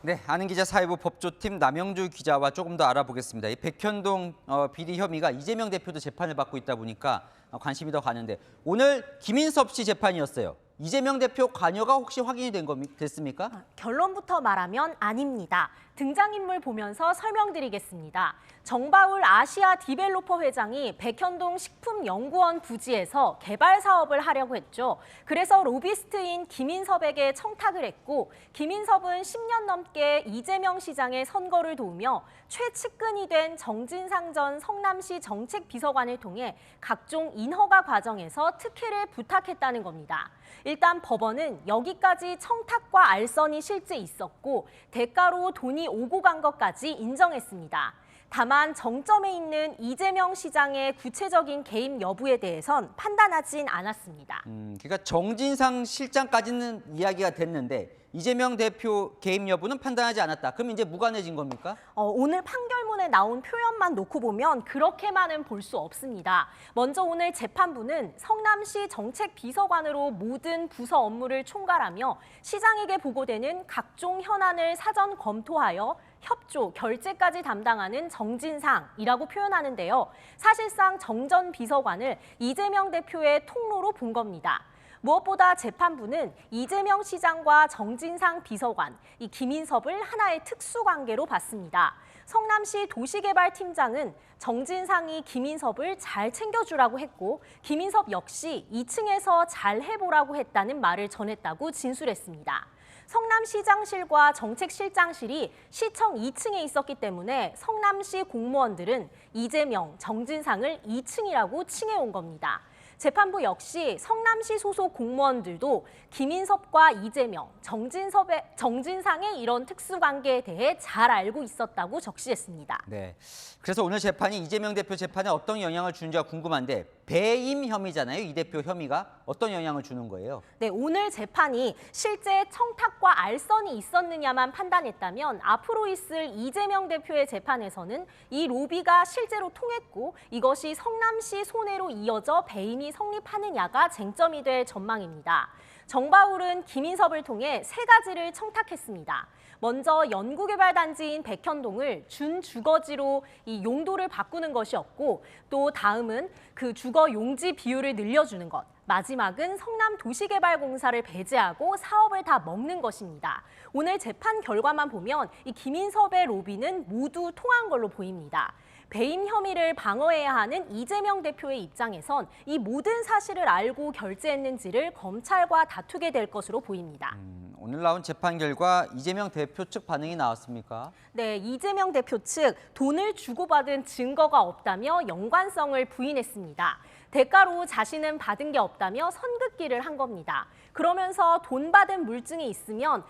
네, 아는 기자 사회부 법조팀 남영주 기자와 조금 더 알아보겠습니다. 이 백현동 비리 혐의가 이재명 대표도 재판을 받고 있다 보니까 관심이 더 가는데 오늘 김인섭 씨 재판이었어요. 이재명 대표 관여가 혹시 확인이 됐습니까? 결론부터 말하면 아닙니다. 등장인물 보면서 설명드리겠습니다. 정바울 아시아 디벨로퍼 회장이 백현동 식품연구원 부지에서 개발 사업을 하려고 했죠. 그래서 로비스트인 김인섭에게 청탁을 했고 김인섭은 10년 넘게 이재명 시장의 선거를 도우며 최측근이 된 정진상 전 성남시 정책비서관을 통해 각종 인허가 과정에서 특혜를 부탁했다는 겁니다. 일단 법원은 여기까지 청탁과 알선이 실제 있었고 대가로 돈이 오고 간 것까지 인정했습니다. 다만 정점에 있는 이재명 시장의 구체적인 개입 여부에 대해선 판단하진 않았습니다. 그러니까 정진상 실장까지는 이야기가 됐는데 이재명 대표 개입 여부는 판단하지 않았다. 그럼 이제 무관해진 겁니까? 오늘 판결문에 나온 표현만 놓고 보면 그렇게만은 볼 수 없습니다. 먼저 오늘 재판부는 성남시 정책비서관으로 모든 부서 업무를 총괄하며 시장에게 보고되는 각종 현안을 사전 검토하여 협조, 결재까지 담당하는 정진상이라고 표현하는데요. 사실상 정 전 비서관을 이재명 대표의 통로로 본 겁니다. 무엇보다 재판부는 이재명 시장과 정진상 비서관, 이 김인섭을 하나의 특수관계로 봤습니다. 성남시 도시개발팀장은 정진상이 김인섭을 잘 챙겨주라고 했고 김인섭 역시 2층에서 잘 해보라고 했다는 말을 전했다고 진술했습니다. 성남시장실과 정책실장실이 시청 2층에 있었기 때문에 성남시 공무원들은 이재명, 정진상을 2층이라고 칭해온 겁니다. 재판부 역시 성남시 소속 공무원들도 김인섭과 이재명, 정진상의 이런 특수관계에 대해 잘 알고 있었다고 적시했습니다. 네, 그래서 오늘 재판이 이재명 대표 재판에 어떤 영향을 주는지가 궁금한데 배임 혐의잖아요. 이 대표 혐의가 어떤 영향을 주는 거예요? 네, 오늘 재판이 실제 청탁과 알선이 있었느냐만 판단했다면 앞으로 있을 이재명 대표의 재판에서는 이 로비가 실제로 통했고 이것이 성남시 손해로 이어져 배임이 성립하느냐가 쟁점이 될 전망입니다. 정바울은 김인섭을 통해 세 가지를 청탁했습니다. 먼저 연구개발단지인 백현동을 준주거지로 이 용도를 바꾸는 것이었고 또 다음은 그 주거 용지 비율을 늘려주는 것. 마지막은 성남도시개발공사를 배제하고 사업을 다 먹는 것입니다. 오늘 재판 결과만 보면 이 김인섭의 로비는 모두 통한 걸로 보입니다. 배임 혐의를 방어해야 하는 이재명 대표의 입장에선 이 모든 사실을 알고 결재했는지를 검찰과 다투게 될 것으로 보입니다. 오늘 나온 재판 결과 이재명 대표 측 반응이 나왔습니까? 네, 이재명 대표 측 돈을 주고받은 증거가 없다며 연관성을 부인했습니다. 대가로 자신은 받은 게 없다며 선긋기를 한 겁니다. 그러면서 돈 받은 물증이 있으면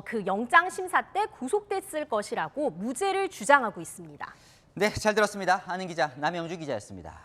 그 영장 심사 때 구속됐을 것이라고 무죄를 주장하고 있습니다. 네, 잘 들었습니다. 아는 기자 남영주 기자였습니다.